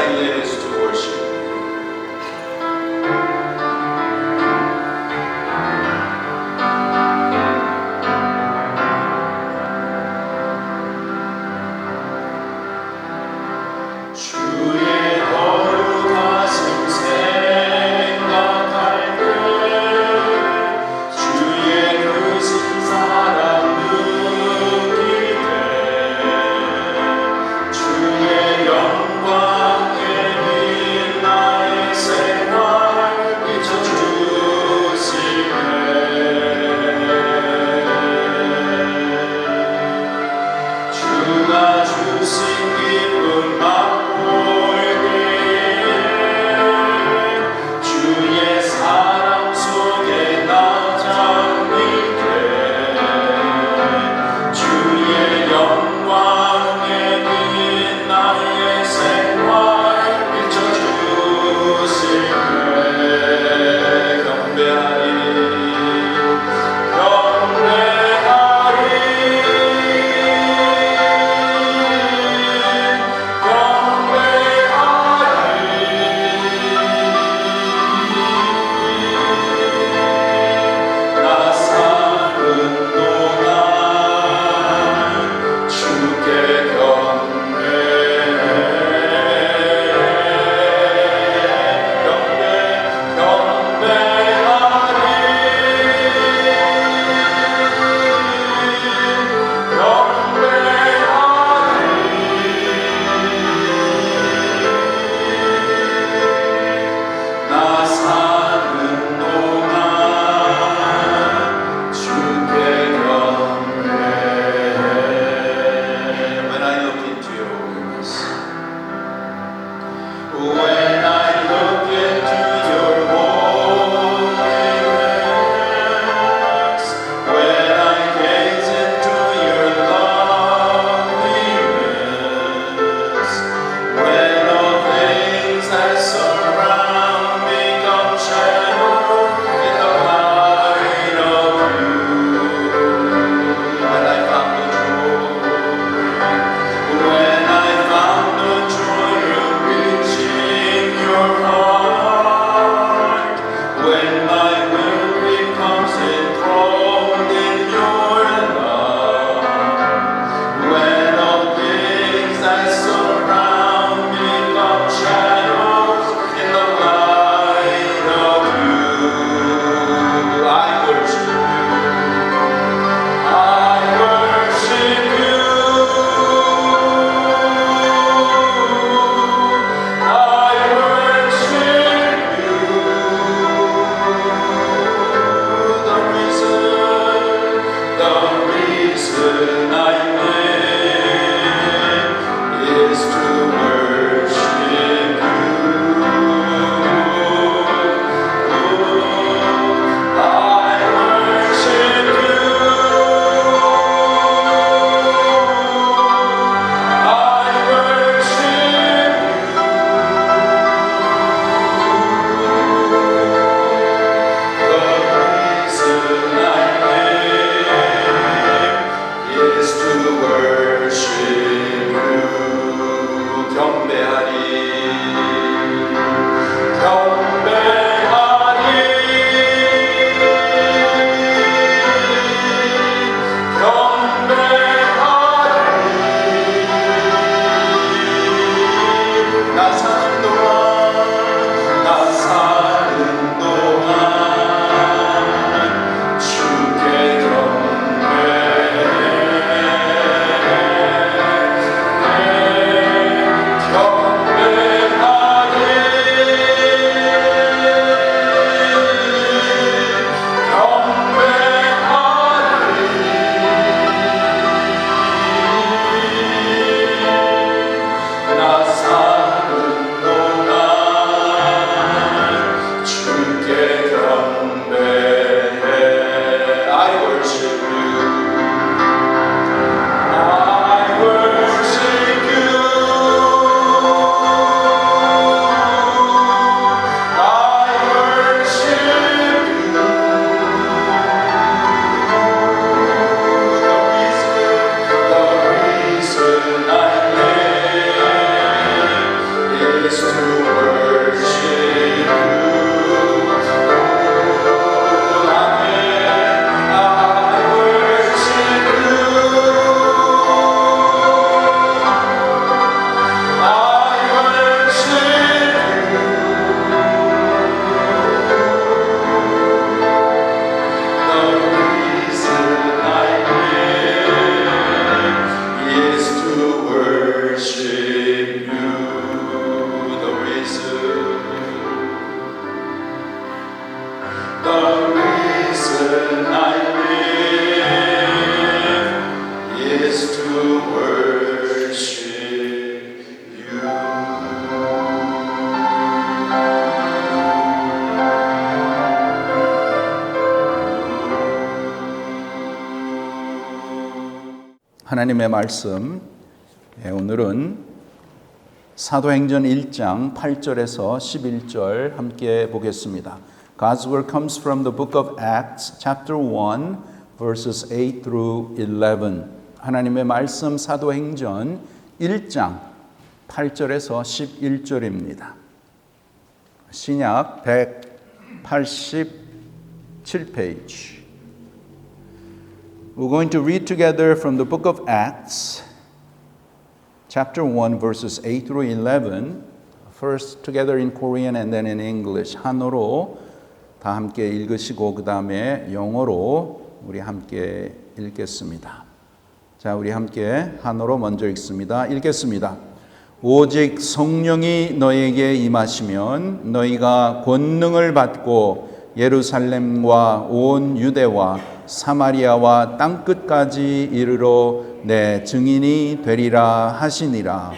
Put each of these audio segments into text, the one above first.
I led us to worship. 하나님의 말씀, 오늘은 사도행전 1장 8절에서 11절 함께 보겠습니다. God's word comes from the book of Acts, chapter 1, verses 8 through 11. 하나님의 말씀 사도행전 1장 8절에서 11절입니다. 신약 187페이지. We're going to read together from the book of Acts, chapter 1, verses 8 through 11. First together in Korean and then in English. 한어로 다 함께 읽으시고 그 다음에 영어로 우리 함께 읽겠습니다. 자, 우리 함께 한어로 먼저 읽습니다. 읽겠습니다. 오직 성령이 너에게 임하시면 너희가 권능을 받고 예루살렘과 온 유대와 사마리아와 땅끝까지 이르러 내 증인이 되리라 하시니라.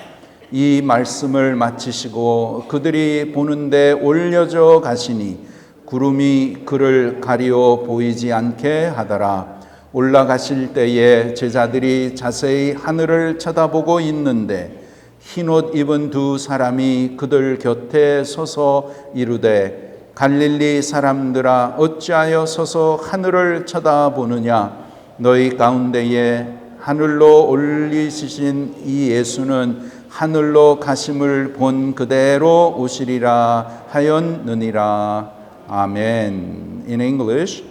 이 말씀을 마치시고 그들이 보는데 올려져 가시니 구름이 그를 가리어 보이지 않게 하더라. 올라가실 때에 제자들이 자세히 하늘을 쳐다보고 있는데 흰옷 입은 두 사람이 그들 곁에 서서 이르되 갈릴리 사람들아 어찌하여 서서 하늘을 쳐다보느냐. 너희 가운데에 하늘로 올리시신 이 예수는 하늘로 가심을 본 그대로 오시리라 하였느니라. 아멘. In English,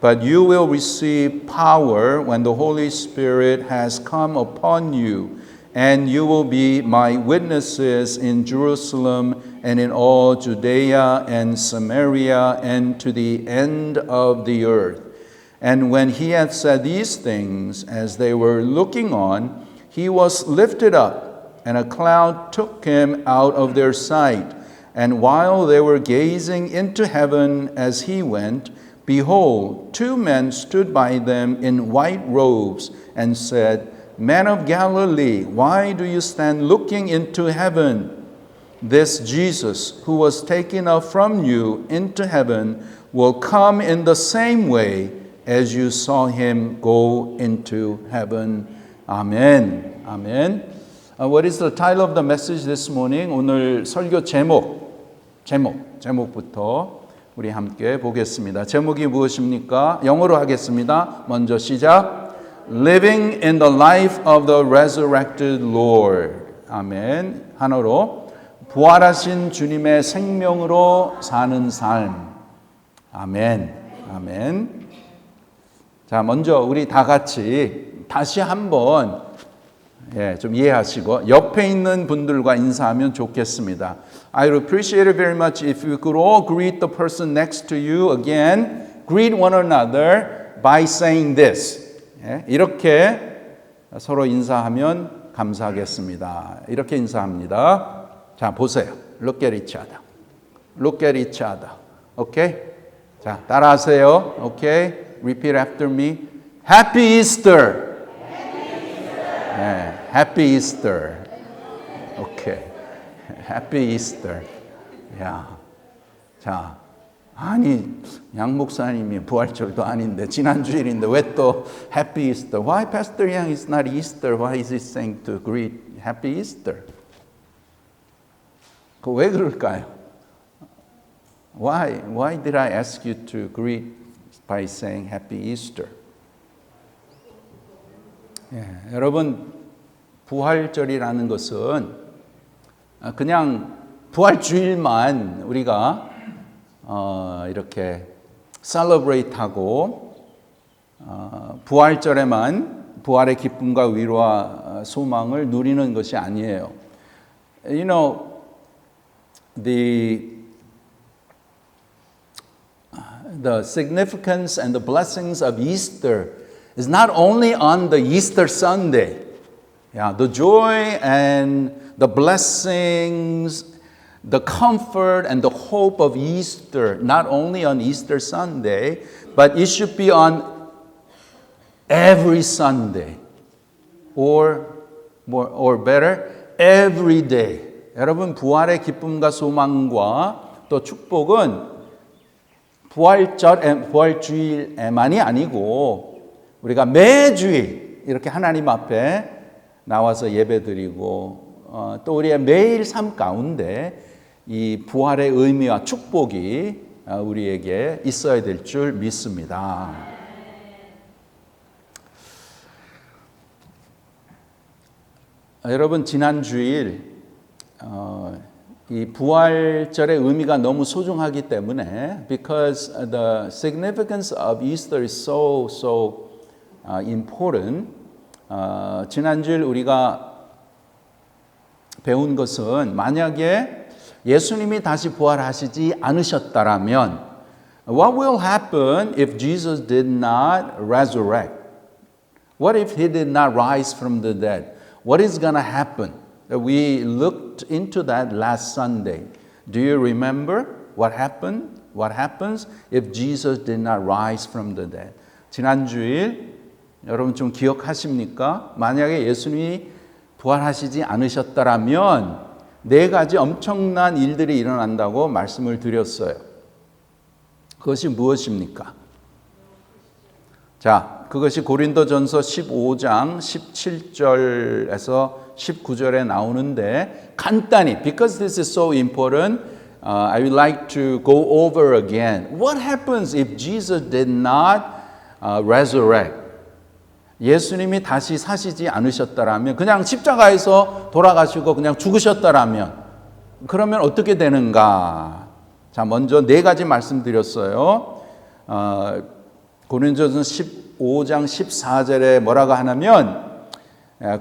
but you will receive power when the Holy Spirit has come upon you, and you will be my witnesses in Jerusalem and in all Judea and Samaria and to the end of the earth. And when he had said these things, as they were looking on, he was lifted up, and a cloud took him out of their sight. And while they were gazing into heaven as he went, behold, two men stood by them in white robes and said, Men of Galilee, why do you stand looking into heaven? This Jesus, who was taken up from you into heaven, will come in the same way as you saw him go into heaven. Amen. Amen. What is the title of the message this morning? 오늘 설교 제목부터 우리 함께 보겠습니다. 제목이 무엇입니까? 영어로 하겠습니다. 먼저 시작. Living in the life of the resurrected Lord. 아멘. 하나로 부활하신 주님의 생명으로 사는 삶. 아멘. 아멘. 자, 먼저 우리 다 같이 다시 한번 좀 이해하시고 옆에 있는 분들과 인사하면 좋겠습니다. I would appreciate it very much if you could all greet the person next to you again. Greet one another by saying this. 이렇게 서로 인사하면 감사하겠습니다. 이렇게 인사합니다. 자, 보세요. Look at each other. Look at each other. 오케이? 자, 따라하세요. 오케이? Repeat after me. Happy Easter. 네, Happy Easter. 오케이. Happy Easter. 야, 자, 아니 양 목사님이 부활절도 아닌데 지난주일인데 왜 또 Happy Easter? Why Pastor Yang is not Easter? Why is he saying to greet Happy Easter? 그 왜 그럴까요? Why did I ask you to greet by saying Happy Easter? 여러분 부활절이라는 것은 그냥 부활 주일만 우리가 이렇게 셀러브레이트하고 부활절에만 부활의 기쁨과 위로와 소망을 누리는 것이 아니에요. You know, the significance and the blessings of Easter is not only on the Easter Sunday. Yeah, the joy and the blessings, the comfort and the hope of Easter, not only on Easter Sunday, but it should be on every Sunday, or better, every day. 여러분, 부활의 기쁨과 소망과 또 축복은 부활주일에만이 아니고 우리가 매주일 이렇게 하나님 앞에 나와서 예배드리고 또 우리의 매일 삶 가운데 이 부활의 의미와 축복이 우리에게 있어야 될 줄 믿습니다. 여러분, 지난 주일 이 부활절의 의미가 너무 소중하기 때문에 because the significance of Easter is so important. 지난주일 우리가 배운 것은 만약에 예수님이 다시 부활하시지 않으셨다면 what will happen if Jesus did not resurrect? What if he did not rise from the dead? What is going to happen? We looked into that last Sunday. Do you remember what happened? What happens if Jesus did not rise from the dead? 지난주일 여러분 좀 기억하십니까? 만약에 예수님이 부활하시지 않으셨다면 네 가지 엄청난 일들이 일어난다고 말씀을 드렸어요. 그것이 무엇입니까? 자, 그것이 고린도전서 15장 17절에서 19절에 나오는데 간단히, because this is so important, I would like to go over again. What happens if Jesus did not resurrect? 예수님이 다시 사시지 않으셨다라면, 그냥 십자가에서 돌아가시고 그냥 죽으셨다라면, 그러면 어떻게 되는가? 자, 먼저 네 가지 말씀드렸어요. 고린도전서 15장 14절에 뭐라고 하냐면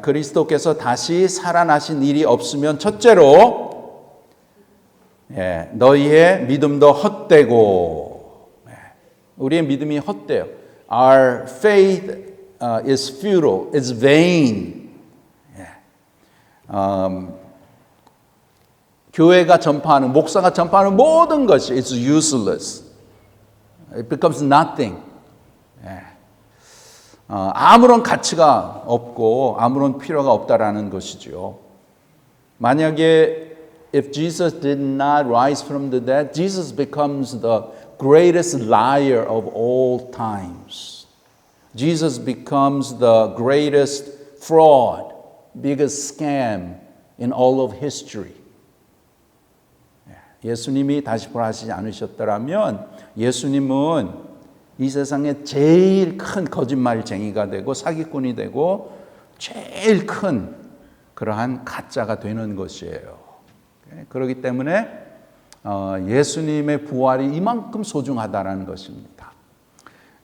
그리스도께서 다시 살아나신 일이 없으면 첫째로 너희의 믿음도 헛되고, 우리의 믿음이 헛돼요. Our faith is futile, is vain. 교회가 전파하는, 목사가 전파하는 모든 것이 is useless. It becomes nothing. 아무런 가치가 없고 아무런 필요가 없다라는 것이죠. 만약에 if Jesus did not rise from the dead, Jesus becomes the greatest liar of all times. Jesus becomes the greatest fraud, biggest scam in all of history. 예수님이 다시 부활하시지 않으셨더라면 예수님은 이 세상에 제일 큰 거짓말쟁이가 되고 사기꾼이 되고 제일 큰 그러한 가짜가 되는 것이에요. 그렇기 때문에 예수님의 부활이 이만큼 소중하다는 것입니다.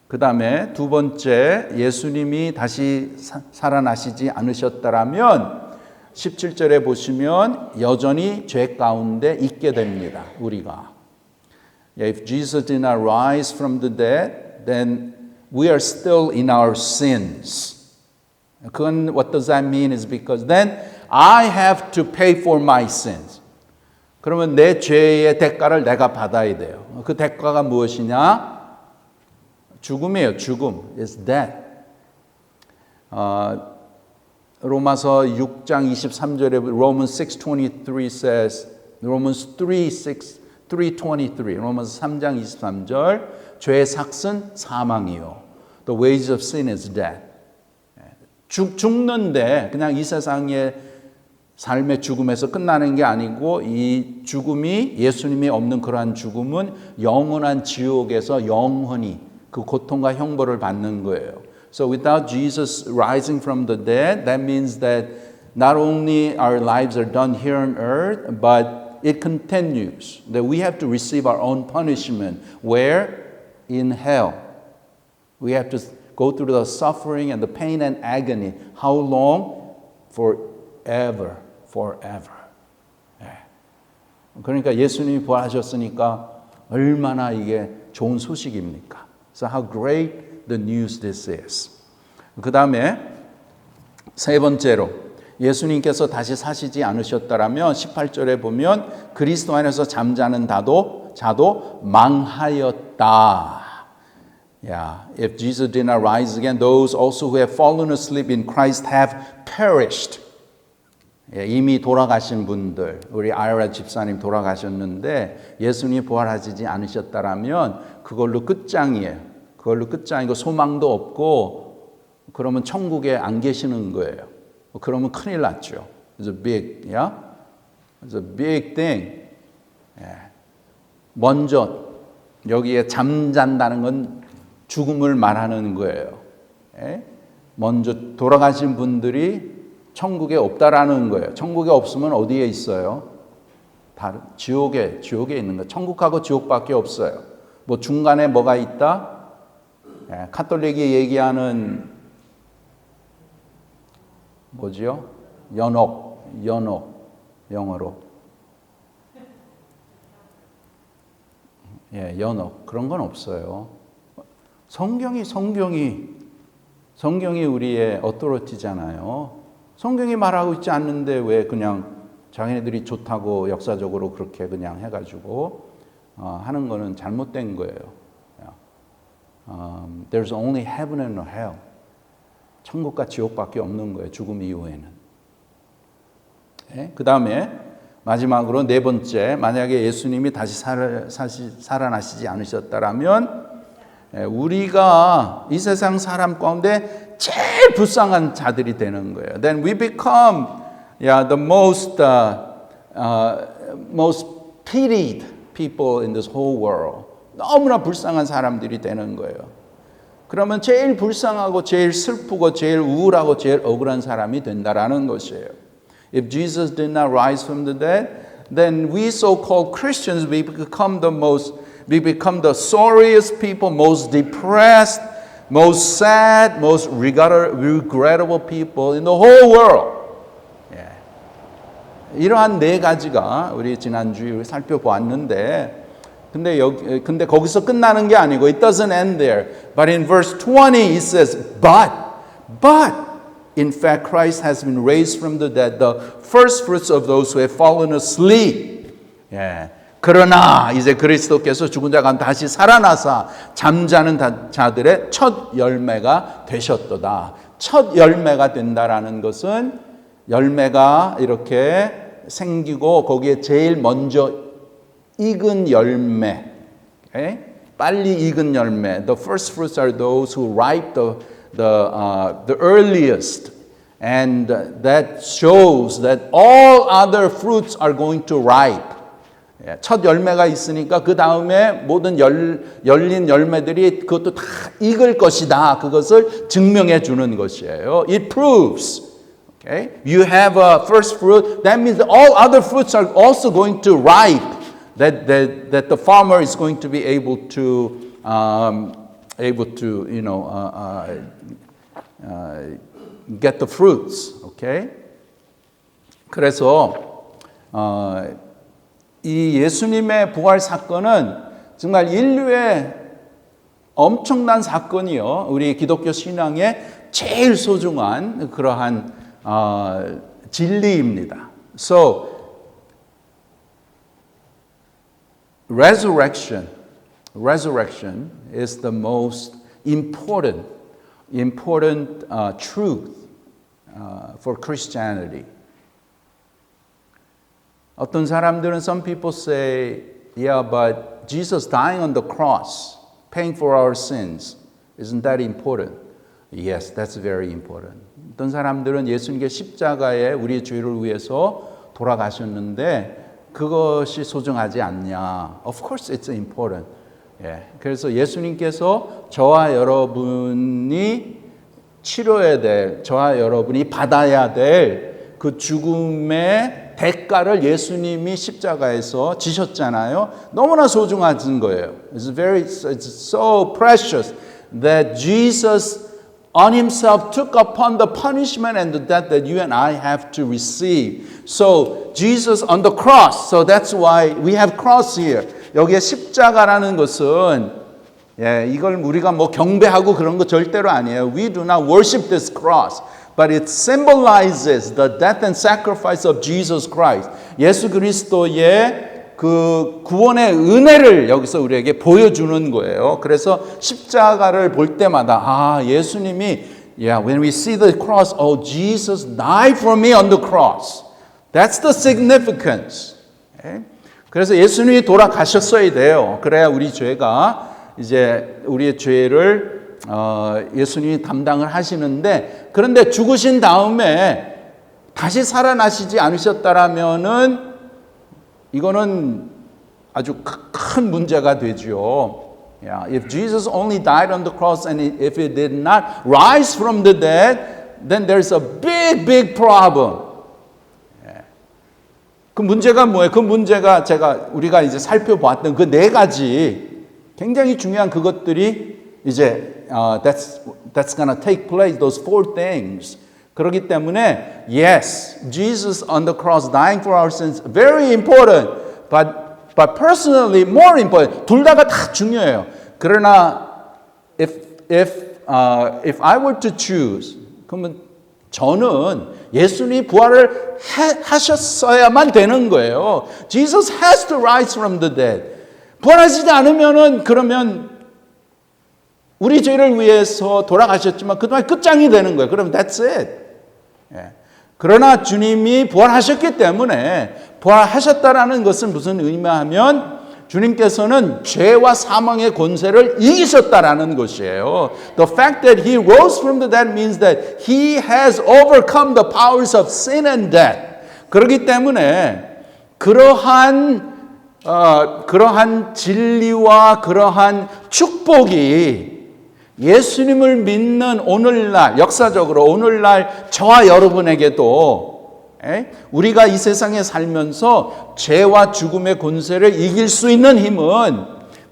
그 다음에 두 번째, 예수님이 다시 살아나시지 않으셨다라면 17절에 보시면 여전히 죄 가운데 있게 됩니다. 우리가. If Jesus did not rise from the dead, then we are still in our sins. 그건 what does that mean is because then I have to pay for my sins. 그러면 내 죄의 대가를 내가 받아야 돼요. 그 대가가 무엇이냐? 죽음이에요. 죽음. It's death. 로마서 6장 23절에 Romans 6:23 says, Romans 3:23, 로마서 3장 23절, 죄의 삭은 사망이요. The wages of sin is death. 죽는데 그냥 이 세상의 삶의 죽음에서 끝나는 게 아니고 이 죽음이 예수님이 없는 그러한 죽음은 영원한 지옥에서 영원히 그 고통과 형벌을 받는 거예요. So without Jesus rising from the dead, that means that not only our lives are done here on earth, but it continues that we have to receive our own punishment. Where? In hell. We have to go through the suffering and the pain and agony. How long? Forever. Forever. 그러니까 예수님이 부활하셨으니까 얼마나 이게 좋은 소식입니까? So how great the news this is. 그 다음에 세 번째로 예수님께서 다시 사시지 않으셨다라면 18절에 보면 그리스도 안에서 잠자는 자도 망하였다. Yeah, if Jesus did not rise again, those also who have fallen asleep in Christ have perished. 예, 이미 돌아가신 분들, 우리 아이라 집사님 돌아가셨는데 예수님이 부활하시지 않으셨다라면 그걸로 끝장이에요. 그걸로 끝장이고 소망도 없고 그러면 천국에 안 계시는 거예요. 그러면 큰일 났죠. It's a big, yeah? It's a big thing. 예. 먼저 여기에 잠잔다는 건 죽음을 말하는 거예요. 예? 먼저 돌아가신 분들이 천국에 없다라는 거예요. 천국에 없으면 어디에 있어요? 지옥에 있는 거예요. 천국하고 지옥밖에 없어요. 뭐 중간에 뭐가 있다? 예, 카톨릭이 얘기하는 뭐지요? 연옥, 영어로. 예, 연옥. 그런 건 없어요. 성경이 우리의 어토리티잖아요. 성경이 말하고 있지 않는데 왜 그냥 자기네들이 좋다고 역사적으로 그렇게 그냥 해가지고 하는 거는 잘못된 거예요. There's only heaven and hell. 천국과 지옥밖에 없는 거예요. 죽음 이후에는. 그 다음에 마지막으로 네 번째, 만약에 예수님이 다시 살아나시지 않으셨다라면 우리가 이 세상 사람 가운데 제일 불쌍한 자들이 되는 거예요. Then we become the most pitied people in this whole world. 너무나 불쌍한 사람들이 되는 거예요. 그러면 제일 불쌍하고 제일 슬프고 제일 우울하고 제일 억울한 사람이 된다라는 것이에요. If Jesus did not rise from the dead, then we so-called Christians, we become the sorriest people, most depressed, most sad, most regrettable people in the whole world. 예. 이러한 네 가지가 우리 지난주에 살펴보았는데, 근데 거기서 끝나는 게 아니고, it doesn't end there. But in verse 20 it says, but in fact Christ has been raised from the dead, the first fruits of those who have fallen asleep. 예. 그러나 이제 그리스도께서 죽은 자 가운데 다시 살아나사 잠자는 자들의 첫 열매가 되셨도다. 첫 열매가 된다라는 것은 열매가 이렇게 생기고 거기에 제일 먼저 익은 열매, okay? 빨리 익은 열매. The first fruits are those who ripe the earliest, and that shows that all other fruits are going to ripe. 첫 열매가 있으니까 그 다음에 모든 열린 열매들이 그것도 다 익을 것이다. 그것을 증명해 주는 것이에요. It proves. Okay? You have a first fruit. That means that all other fruits are also going to ripe. That the farmer is going to be able to get the fruits. Okay? 그래서 이 예수님의 부활 사건은 정말 인류의 엄청난 사건이요. 우리 기독교 신앙의 제일 소중한 그러한 진리입니다. So resurrection is the most important truth for Christianity. 어떤 사람들은 some people say, yeah, but Jesus dying on the cross, paying for our sins, isn't that important? Yes, that's very important. 어떤 사람들은 예수님께 십자가에 우리의 죄를 위해서 돌아가셨는데 그것이 소중하지 않냐? Of course it's important. 예, 그래서 예수님께서 저와 여러분이 치료해야 될, 저와 여러분이 받아야 될 그 죽음의 대가를 예수님이 십자가에서 지셨잖아요. 너무나 소중한 거예요. It's so precious that Jesus on himself took upon the punishment and the death that you and I have to receive. So Jesus on the cross. So that's why we have cross here. 여기에 십자가라는 것은 이걸 우리가 뭐 경배하고 그런 거 절대로 아니에요. We do not worship this cross. But it symbolizes the death and sacrifice of Jesus Christ. 예수 그리스도의 그 구원의 은혜를 여기서 우리에게 보여주는 거예요. 그래서 십자가를 볼 때마다 예수님이 when we see the cross, oh, Jesus died for me on the cross. That's the significance. 그래서 예수님이 돌아가셨어야 돼요. 그래야 우리 죄가 이제 우리의 죄를 예수님이 담당을 하시는데, 그런데 죽으신 다음에 다시 살아나시지 않으셨다라면은 이거는 아주 큰 문제가 되죠. If Jesus only died on the cross and if he did not rise from the dead, then there's a big problem. 그 문제가 뭐예요? 그 문제가 우리가 이제 살펴봤던 그 네 가지 굉장히 중요한 그것들이 이제 that's gonna take place, those four things. 그렇기 때문에 yes, Jesus on the cross dying for our sins, very important, but personally more important. 둘 다가 다 중요해요. 그러나 if I were to choose, 그러면 저는 예수님이 부활을 하셨어야만 되는 거예요. Jesus has to rise from the dead. 부활하시지 않으면은 그러면 우리 죄를 위해서 돌아가셨지만 그동안 끝장이 되는 거예요. 그러면 that's it. 그러나 주님이 부활하셨기 때문에 부활하셨다라는 것은 무슨 의미하면 주님께서는 죄와 사망의 권세를 이기셨다라는 것이에요. The fact that he rose from the dead means that he has overcome the powers of sin and death. 그렇기 때문에 그러한 진리와 그러한 축복이 예수님을 믿는 오늘날, 역사적으로 오늘날 저와 여러분에게도 우리가 이 세상에 살면서 죄와 죽음의 권세를 이길 수 있는 힘은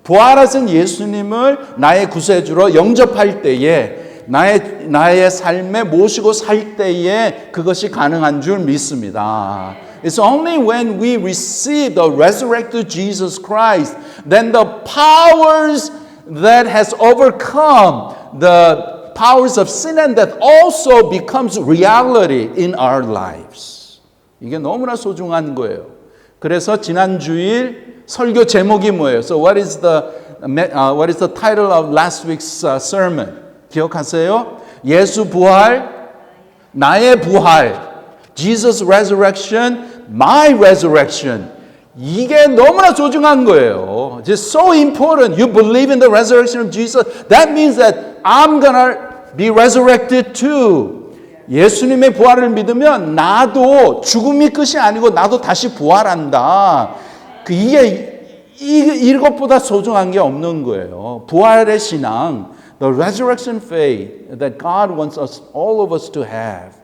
부활하신 예수님을 나의 구세주로 영접할 때에 나의 삶에 모시고 살 때에 그것이 가능한 줄 믿습니다. It's only when we receive the resurrected Jesus Christ, then the powers that has overcome the powers of sin and death also becomes reality in our lives. 이게 너무나 소중한 거예요. 그래서 지난 주일 설교 제목이 뭐예요? So what is the title of last week's sermon? 기억하세요? 예수 부활, 나의 부활. Jesus resurrection, my resurrection. 이게 너무나 소중한 거예요. It's so important. You believe in the resurrection of Jesus. That means that I'm gonna be resurrected too. 예수님의 부활을 믿으면 나도 죽음이 끝이 아니고 나도 다시 부활한다. 이것보다 소중한 게 없는 거예요. 부활의 신앙, the resurrection faith that God wants us, all of us to have.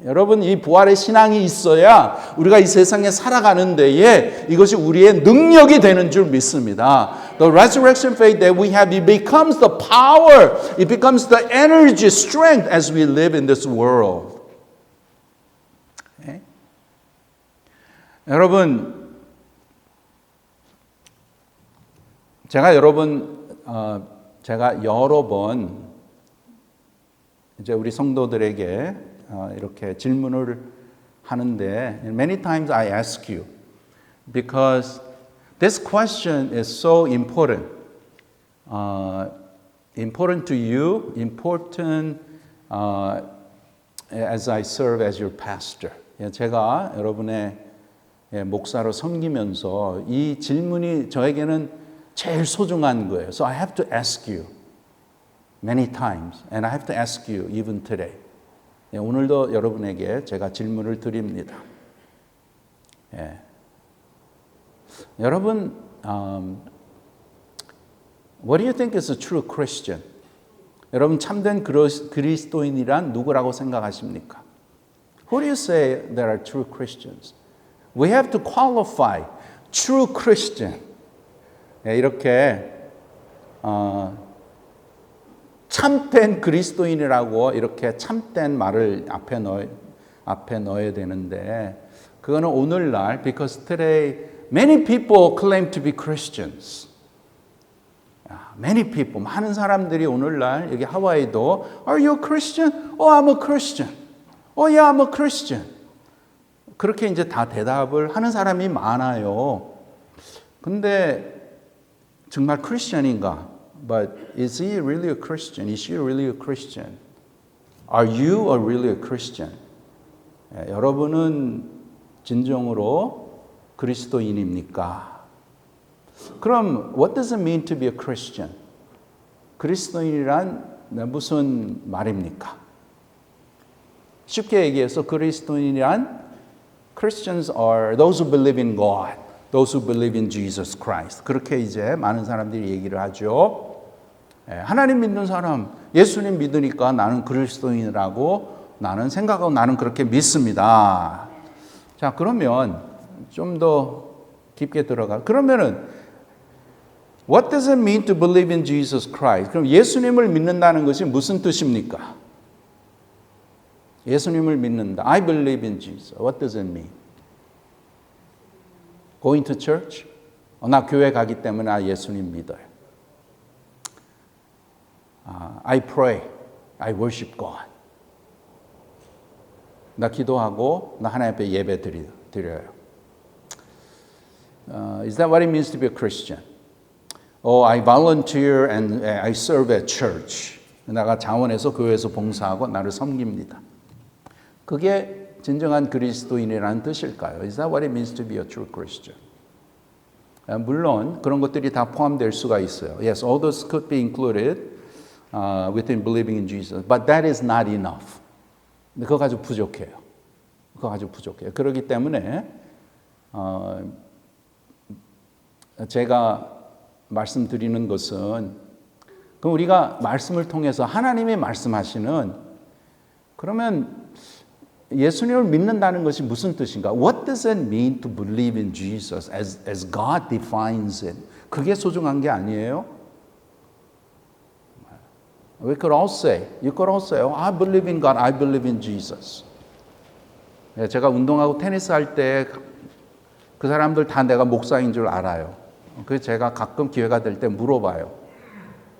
여러분, 이 부활의 신앙이 있어야 우리가 이 세상에 살아가는 데에 이것이 우리의 능력이 되는 줄 믿습니다. The resurrection faith that we have, it becomes the power, it becomes the energy, strength as we live in this world. 여러분, 제가 여러 번 이제 우리 성도들에게 이렇게 질문을 하는데, many times I ask you because this question is so important, important to you, important as I serve as your pastor. 제가 여러분의 목사로 섬기면서 이 질문이 저에게는 제일 소중한 거예요. So I have to ask you many times, and I have to ask you even today. 오늘도 여러분에게 제가 질문을 드립니다. 여러분, what do you think is a true Christian? 여러분, 참된 그리스도인이란 누구라고 생각하십니까? Who do you say that are true Christians? We have to qualify true Christian. 이렇게 참된 그리스도인이라고 이렇게 참된 말을 앞에 넣어야 되는데 그거는 오늘날 because today many people claim to be Christians. Many people, 많은 사람들이 오늘날 여기 하와이도 Are you a Christian? Oh, I'm a Christian. Oh, yeah, I'm a Christian. 그렇게 이제 다 대답을 하는 사람이 많아요. 근데 정말 크리스천인가? But is he really a Christian? Is she really a Christian? Are you really a Christian? 여러분은 진정으로 그리스도인입니까? 그럼 what does it mean to be a Christian? 그리스도인이란 무슨 말입니까? 쉽게 얘기해서 그리스도인이란 Christians are those who believe in God, those who believe in Jesus Christ. 그렇게 이제 많은 사람들이 얘기를 하죠. 하나님 믿는 사람, 예수님 믿으니까 나는 그리스도인이라고 나는 생각하고 나는 그렇게 믿습니다. 자, 그러면 좀 더 깊게 들어가. 그러면은 What does it mean to believe in Jesus Christ? 그럼 예수님을 믿는다는 것이 무슨 뜻입니까? 예수님을 믿는다. I believe in Jesus. What does it mean? Going to church? 나 교회 가기 때문에 예수님 믿어요. I pray. I worship God. 나 기도하고 나 하나님 앞에 예배 드려요. Is that what it means to be a Christian? Oh, I volunteer and I serve at church. 내가 자원해서 교회에서 봉사하고 나를 섬깁니다. 그게 진정한 그리스도인이라는 뜻일까요? Is that what it means to be a true Christian? 물론 그런 것들이 다 포함될 수가 있어요. Yes, all those could be included within believing in Jesus. But that is not enough. 그거 가지고 부족해요. 그거 가지고 부족해요. 그렇기 때문에 제가 말씀드리는 것은 그럼 우리가 말씀을 통해서 하나님이 말씀하시는 그러면 예수님을 믿는다는 것이 무슨 뜻인가? What does it mean to believe in Jesus as God defines it? 그게 소중한 게 아니에요? We could all say, you could all say, oh, I believe in God, I believe in Jesus. 제가 운동하고 테니스 할 때 그 사람들 다 내가 목사인 줄 알아요. 그래서 제가 가끔 기회가 될 때 물어봐요.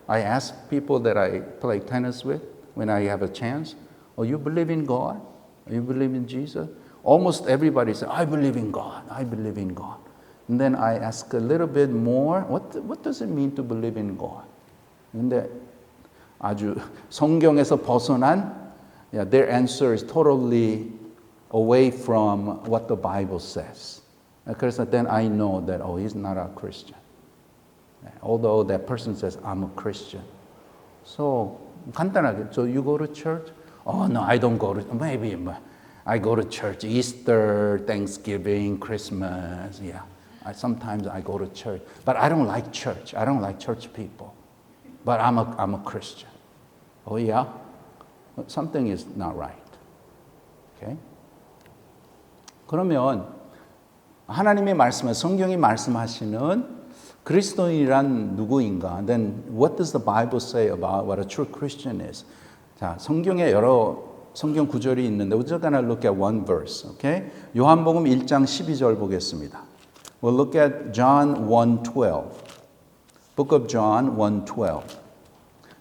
I ask people that I play tennis with when I have a chance, oh, you believe in God? You believe in Jesus? Almost everybody says, I believe in God, I believe in God. And then I ask a little bit more, what does it mean to believe in God? 근데 아주 성경에서 벗어난 their answer is totally away from what the Bible says. 그래서 then I know that oh, he's not a Christian. Although that person says I'm a Christian. So 간단하게, so you go to church? Oh no, I don't go to. Maybe I go to church Easter, Thanksgiving, Christmas. Yeah, sometimes I go to church, but I don't like church. I don't like church people. But I'm a Christian. Oh yeah, something is not right. Okay. 그러면 하나님의 말씀은 성경이 말씀하시는 그리스도인이란 누구인가? Then what does the Bible say about what a true Christian is? 자, 성경에 여러 성경 구절이 있는데 we're just gonna look at one verse. Okay? 요한복음 1장 12절 보겠습니다. We'll look at John 1:12. Book of John 1:12.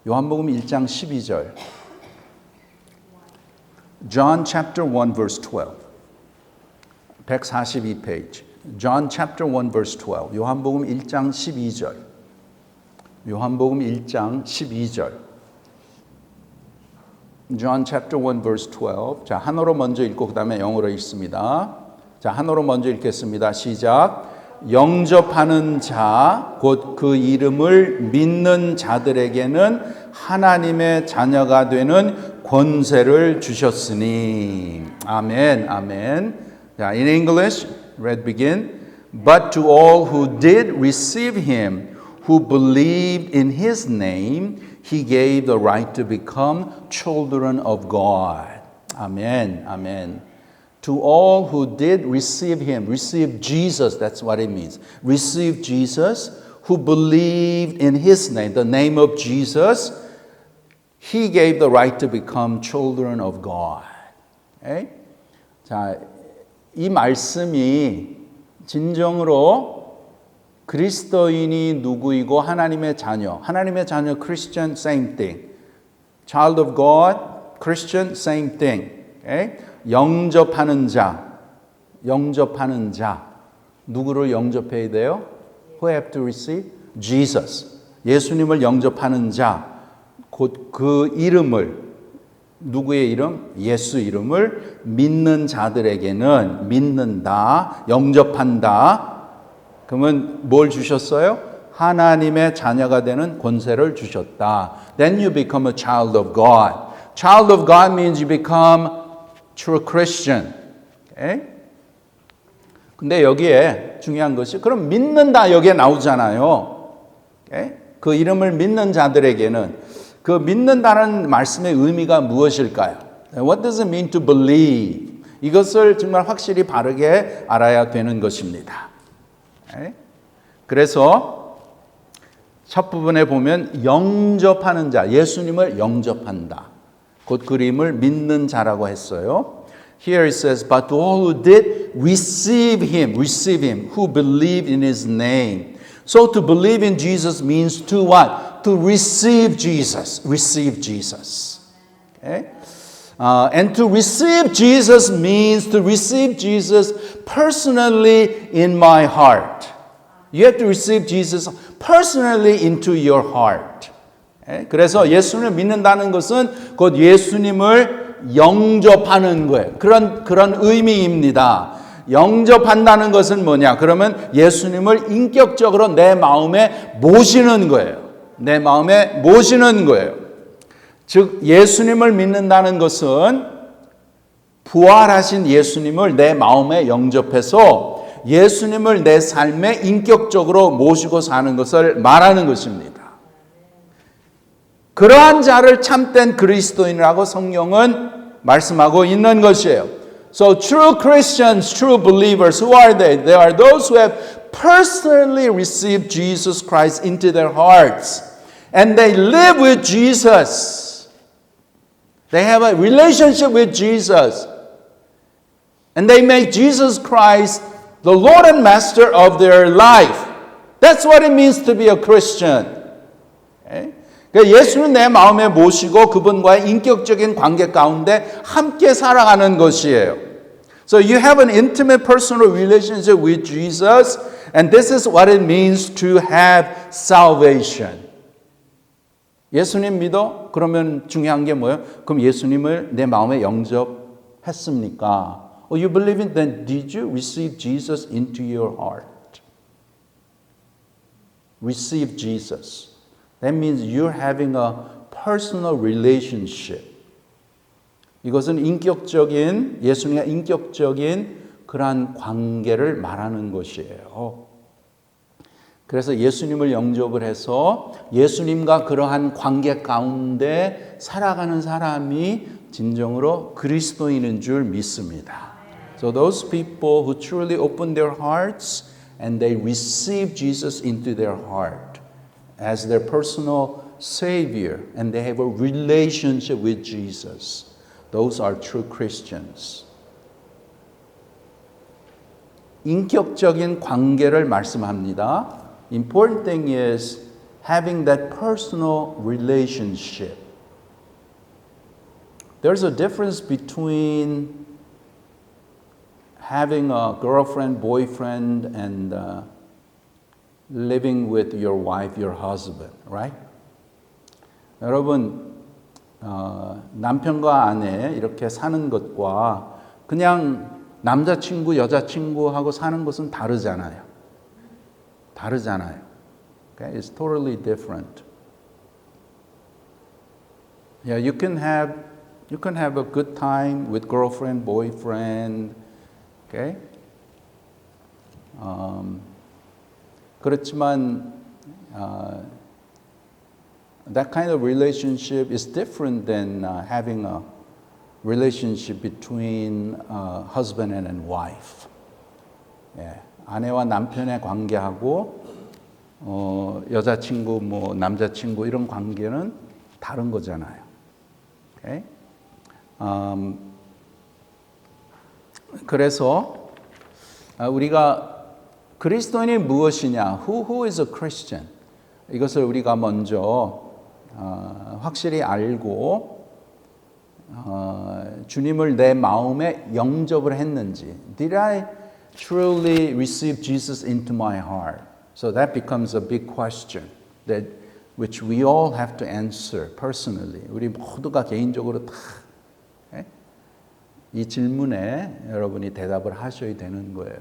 요한복음 1장 12절. John chapter 1 verse 12. 142페이지. John chapter 1 verse 12. 요한복음 1장 12절. 요한복음 1장 12절. John chapter 1 verse 12. 자, 한어로 먼저 읽고 그다음에 영어로 읽습니다. 자, 한어로 먼저 읽겠습니다. 시작. 영접하는 자, 곧 그 이름을 믿는 자들에게는 하나님의 자녀가 되는 권세를 주셨으니. 아멘, 아멘. 자, in English, read begin. But to all who did receive him, who believed in his name, he gave the right to become children of God. 아멘, 아멘. to all who did receive him, receive Jesus, that's what it means. Receive Jesus, who believed in his name, the name of Jesus, he gave the right to become children of God. Okay? 자, 이 말씀이 진정으로 그리스도인이 누구이고 하나님의 자녀 Christian same thing. Child of God, Christian same thing. Okay? 영접하는 자. 누구를 영접해야 돼요? Who have to receive? Jesus. 예수님을 영접하는 자. 곧 그 이름을, 누구의 이름? 예수 이름을 믿는 자들에게는 믿는다, 영접한다. 그러면 뭘 주셨어요? 하나님의 자녀가 되는 권세를 주셨다. Then you become a child of God. Child of God means you become true Christian. Okay? 근데 여기에 중요한 것이 그럼 믿는다 여기에 나오잖아요. Okay? 그 이름을 믿는 자들에게는 그 믿는다는 말씀의 의미가 무엇일까요? What does it mean to believe? 이것을 정말 확실히 바르게 알아야 되는 것입니다. Okay? 그래서 첫 부분에 보면 영접하는 자, 예수님을 영접한다. 곧 그림을 믿는 자라고 했어요. Here it says, but to all who did receive him, who believed in his name. So to believe in Jesus means to what? To receive Jesus. Okay? And to receive Jesus means to receive Jesus personally in my heart. You have to receive Jesus personally into your heart. Okay? 그래서 예수님을 믿는다는 것은 곧 예수님을 영접하는 거예요. 그런 의미입니다. 영접한다는 것은 뭐냐? 그러면 예수님을 인격적으로 내 마음에 모시는 거예요. 내 마음에 모시는 거예요. 즉 예수님을 믿는다는 것은 부활하신 예수님을 내 마음에 영접해서 예수님을 내 삶에 인격적으로 모시고 사는 것을 말하는 것입니다. 그러한 자를 참된 그리스도인이라고 성경은 말씀하고 있는 것이에요. So true Christians, true believers, who are they? They are those who have personally received Jesus Christ into their hearts. And they live with Jesus. They have a relationship with Jesus. And they make Jesus Christ the Lord and Master of their life. That's what it means to be a Christian. Okay? 그러니까 예수는 내 마음에 모시고 그분과의 인격적인 관계 가운데 함께 살아가는 것이에요. So you have an intimate personal relationship with Jesus, and this is what it means to have salvation. 예수님 믿어? 그러면 중요한 게 뭐예요? 그럼 예수님을 내 마음에 영접했습니까? Or you believe in then did you receive Jesus into your heart? Receive Jesus. That means you're having a personal relationship. 이것은 인격적인, 예수님과 인격적인 그러한 관계를 말하는 것이에요. 그래서 예수님을 영접을 해서 예수님과 그러한 관계 가운데 살아가는 사람이 진정으로 그리스도인인 줄 믿습니다. So those people who truly open their hearts and they receive Jesus into their heart as their personal Savior and they have a relationship with Jesus. Those are true Christians. 인격적인 관계를 말씀합니다. Important thing is having that personal relationship. There's a difference between having a girlfriend, boyfriend, and living with your wife, your husband, right? 여러분, 남편과 아내 이렇게 사는 것과 그냥 남자친구, 여자친구하고 사는 것은 다르잖아요. Okay? It's totally different. Yeah, you can have a good time with girlfriend, boyfriend, okay? 그렇지만 that kind of relationship is different than having a relationship between husband and wife. 예, 아내와 남편의 관계하고 여자친구, 뭐 남자친구 이런 관계는 다른 거잖아요. Okay? 그래서 우리가 그리스도인이 무엇이냐? Who is a Christian? 이것을 우리가 먼저 확실히 알고 주님을 내 마음에 영접을 했는지. Did I truly receive Jesus into my heart? So that becomes a big question that which we all have to answer personally. 우리 모두가 개인적으로 다 이 질문에 여러분이 대답을 하셔야 되는 거예요.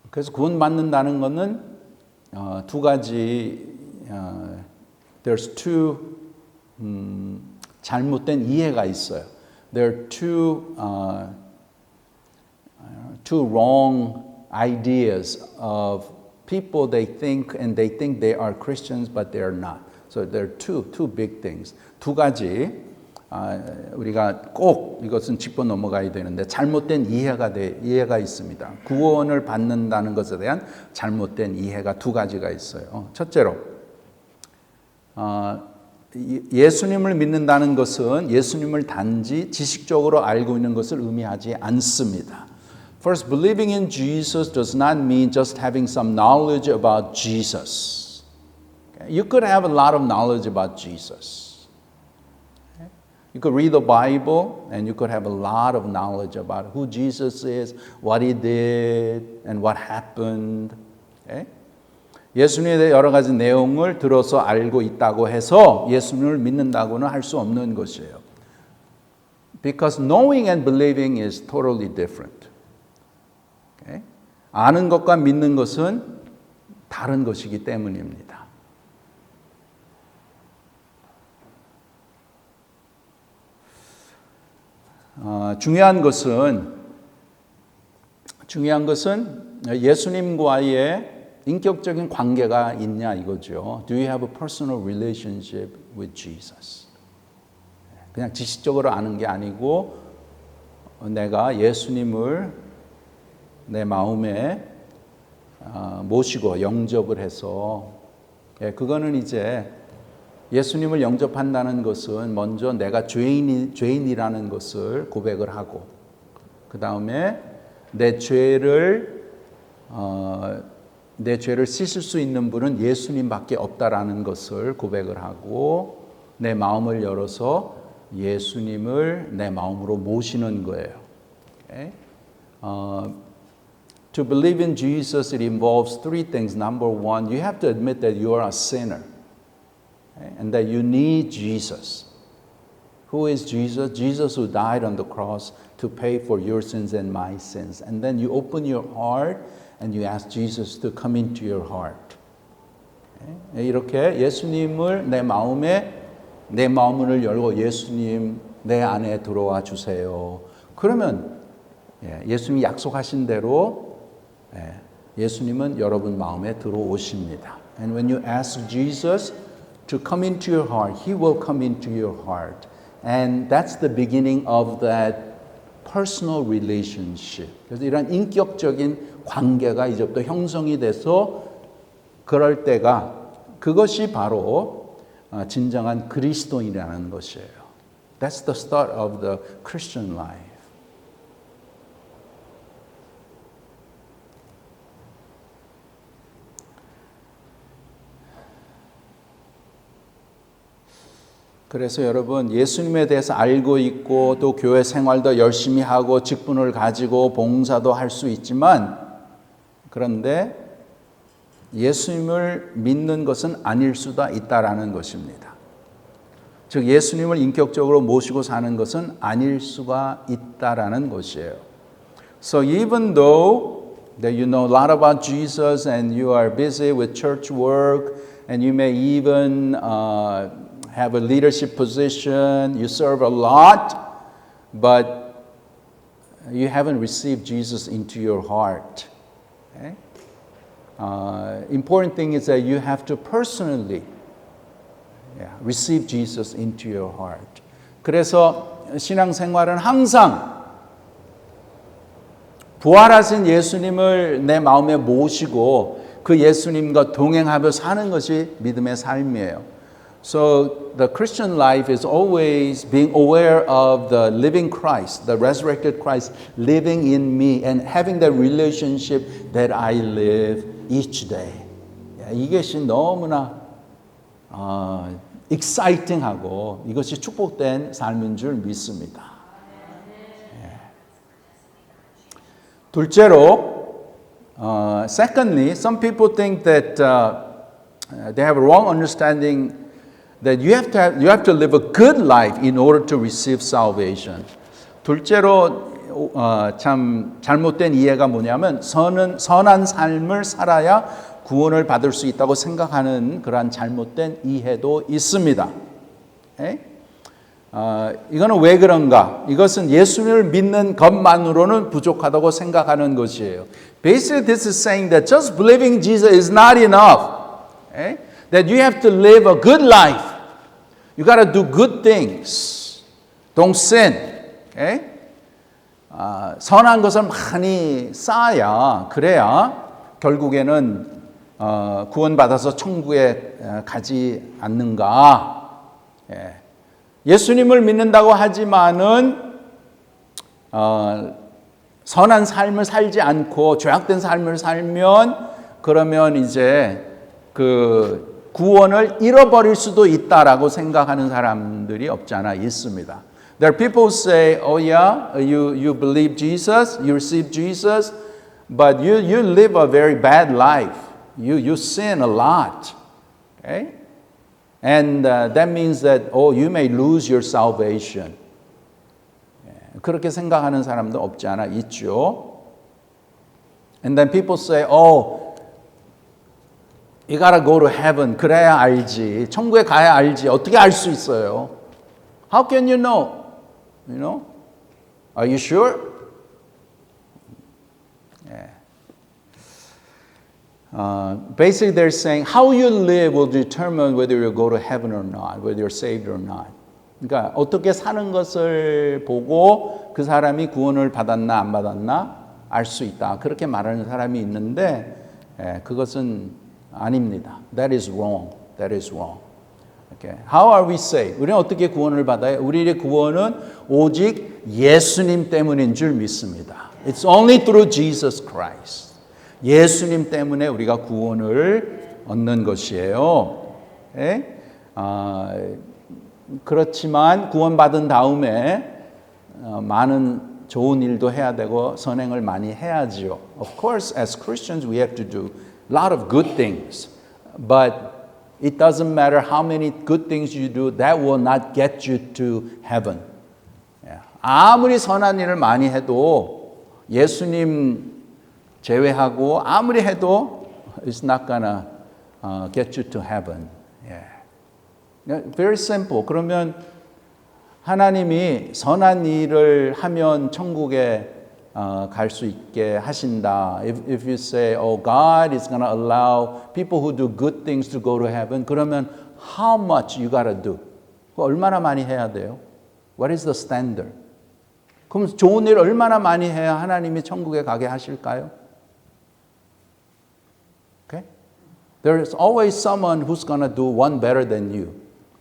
그래서 구원받는다는 것은 두 가지, there's two 잘못된 이해가 있어요. There are two wrong ideas of people they think they are Christians but they are not. So there are two big things. 두 가지 우리가 꼭 이것은 짚고 넘어가야 되는데 잘못된 이해가 있습니다. 구원을 받는다는 것에 대한 잘못된 이해가 두 가지가 있어요. 첫째로 예수님을 믿는다는 것은 예수님을 단지 지식적으로 알고 있는 것을 의미하지 않습니다. First, believing in Jesus does not mean just having some knowledge about Jesus. You could have a lot of knowledge about Jesus. You could read the Bible and you could have a lot of knowledge about who Jesus is, what He did, and what happened. Okay? 예수님에 대해 여러 가지 내용을 들어서 알고 있다고 해서 예수님을 믿는다고는 할 수 없는 것이에요. Because knowing and believing is totally different. Okay? 아는 것과 믿는 것은 다른 것이기 때문입니다. 중요한 것은 예수님과의 인격적인 관계가 있냐 이거죠. Do you have a personal relationship with Jesus? 그냥 지식적으로 아는 게 아니고 내가 예수님을 내 마음에 모시고 영접을 해서 그거는 이제 예수님을 영접한다는 것은 먼저 내가 죄인이라는 것을 고백을 하고 그 다음에 내 죄를 씻을 수 있는 분은 예수님밖에 없다라는 것을 고백을 하고 내 마음을 열어서 예수님을 내 마음으로 모시는 거예요. Okay? To believe in Jesus, it involves three things. Number one, you have to admit that you are a sinner. And that you need Jesus. Who is Jesus? Jesus who died on the cross to pay for your sins and my sins. And then you open your heart and you ask Jesus to come into your heart. 이렇게 예수님을 내 마음을 열고 예수님 내 안에 들어와 주세요. 그러면 예수님이 약속하신 대로 예수님은 여러분 마음에 들어오십니다. And when you ask Jesus to come into your heart, He will come into your heart. And that's the beginning of that personal relationship. 그래서 이런 인격적인 관계가 이제부터 형성이 돼서 그럴 때가 그것이 바로 진정한 그리스도인이라는 것이에요. That's the start of the Christian life. 그래서 여러분 예수님에 대해서 알고 있고 또 교회 생활도 열심히 하고 직분을 가지고 봉사도 할 수 있지만 그런데 예수님을 믿는 것은 아닐 수도 있다라는 것입니다. 즉 예수님을 인격적으로 모시고 사는 것은 아닐 수가 있다라는 것이에요. So even though that you know a lot about Jesus and you are busy with church work and you may even have a leadership position, you serve a lot, but you haven't received Jesus into your heart. Okay? important thing is that you have to personally receive Jesus into your heart. 그래서 신앙생활은 항상 부활하신 예수님을 내 마음에 모시고 그 예수님과 동행하며 사는 것이 믿음의 삶이에요. So the Christian life is always being aware of the living Christ, the resurrected Christ living in me and having that relationship that I live each day. 이것이 너무나 exciting하고 이것이 축복된 삶인 줄 믿습니다. 둘째로, secondly, some people think that they have a wrong understanding that you have to live a good life in order to receive salvation. 둘째로 참 잘못된 이해가 뭐냐면 선한 삶을 살아야 구원을 받을 수 있다고 생각하는 그러한 잘못된 이해도 있습니다. 이거는 왜 그런가? 이것은 예수님을 믿는 것만으로는 부족하다고 생각하는 것이에요. Basically, this is saying that just believing Jesus is not enough. That you have to live a good life. You got to do good things. Don't sin. 선한 것을 많이 쌓아야 그래야 결국에는 구원받아서 천국에 가지 않는가. 예수님을 믿는다고 하지만은 선한 삶을 살지 않고 죄악된 삶을 살면 그러면 이제 그 구원을 잃어버릴 수도 있다라고 생각하는 사람들이 없지 않아 있습니다. There are people who say, "Oh yeah, you believe Jesus, you receive Jesus, but you live a very bad life. You sin a lot." Okay? And that means that you may lose your salvation. 그렇게 생각하는 사람도 없지 않아 있죠. And then people say, you gotta go to heaven. 그래야 알지. 천국에 가야 알지. 어떻게 알 수 있어요? How can you know? You know? Are you sure? Basically, they're saying how you live will determine whether you go to heaven or not, whether you're saved or not. 그러니까 어떻게 사는 것을 보고 그 사람이 구원을 받았나 안 받았나 알 수 있다. 그렇게 말하는 사람이 있는데 그것은 아닙니다. That is wrong. That is wrong. Okay. How are we saved? 우리는 어떻게 구원을 받아요? 우리의 구원은 오직 예수님 때문인 줄 믿습니다. It's only through Jesus Christ. 예수님 때문에 우리가 구원을 얻는 것이에요. 그렇지만 구원받은 다음에 많은 좋은 일도 해야 되고 선행을 많이 해야지요. Of course, as Christians, we have to do a lot of good things. But it doesn't matter how many good things you do, that will not get you to heaven. 아무리 선한 일을 많이 해도 예수님 제외하고 아무리 해도 it's not gonna get you to heaven. Very simple. 그러면 하나님이 선한 일을 하면 천국에 갈 수 있게 하신다. If you say, God is gonna allow people who do good things to go to heaven, 그러면 how much you gotta do? 얼마나 많이 해야 돼요? What is the standard? 그럼 좋은 일 얼마나 많이 해야 하나님이 천국에 가게 하실까요? There is always someone who's going to do one better than you.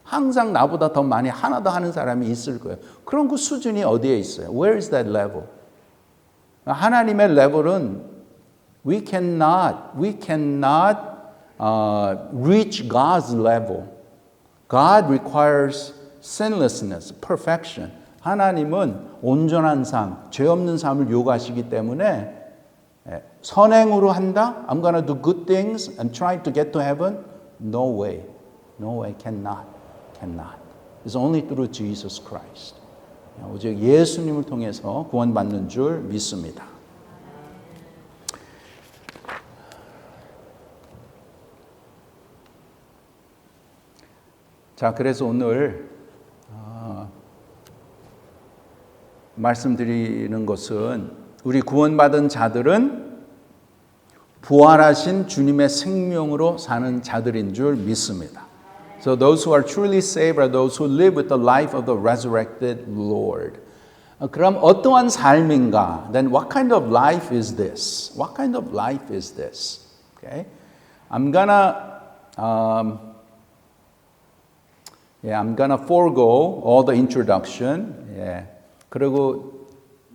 항상 나보다 더 많이 하나 더 하는 사람이 있을 거예요. 그런 그 수준이 어디에 있어요? Where is that level? 하나님의 레벨은 we cannot reach God's level. God requires sinlessness, perfection. 하나님은 온전한 삶, 죄 없는 삶을 요구하시기 때문에 선행으로 한다? I'm going to do good things and try to get to heaven? No way. No way. Cannot. It's only through Jesus Christ. 오직 예수님을 통해서 구원받는 줄 믿습니다. 자, 그래서 오늘 말씀드리는 것은 우리 구원받은 자들은 부활하신 주님의 생명으로 사는 자들인 줄 믿습니다. So those who are truly saved are those who live with the life of the resurrected Lord. 그럼 어떠한 삶인가? Then what kind of life is this? What kind of life is this? Okay, I'm gonna forego all the introduction. 그리고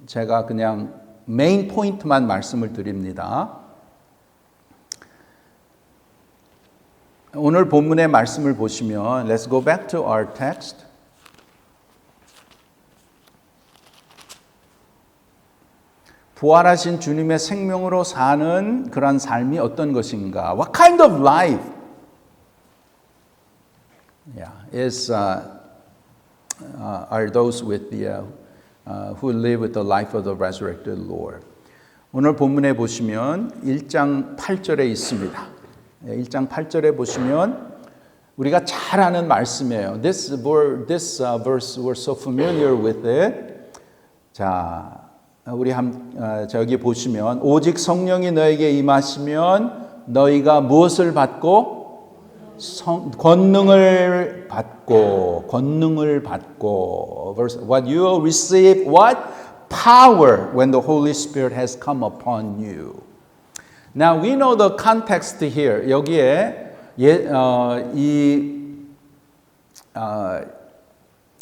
제가 그냥 메인 포인트만 말씀을 드립니다. 오늘 본문의 말씀을 보시면 Let's go back to our text. 부활하신 주님의 생명으로 사는 그런 삶이 어떤 것인가? What kind of life are those with the who live with the life of the resurrected Lord? 오늘 본문에 보시면 1장 8절에 있습니다. 1장 8절에 보시면 우리가 잘 아는 말씀이에요. This verse we're so familiar with it. 자, 우리 저기 보시면 오직 성령이 너에게 임하시면 너희가 무엇을 받고 권능을 받고 what you will receive what power when the Holy Spirit has come upon you. Now we know the context here. 여기에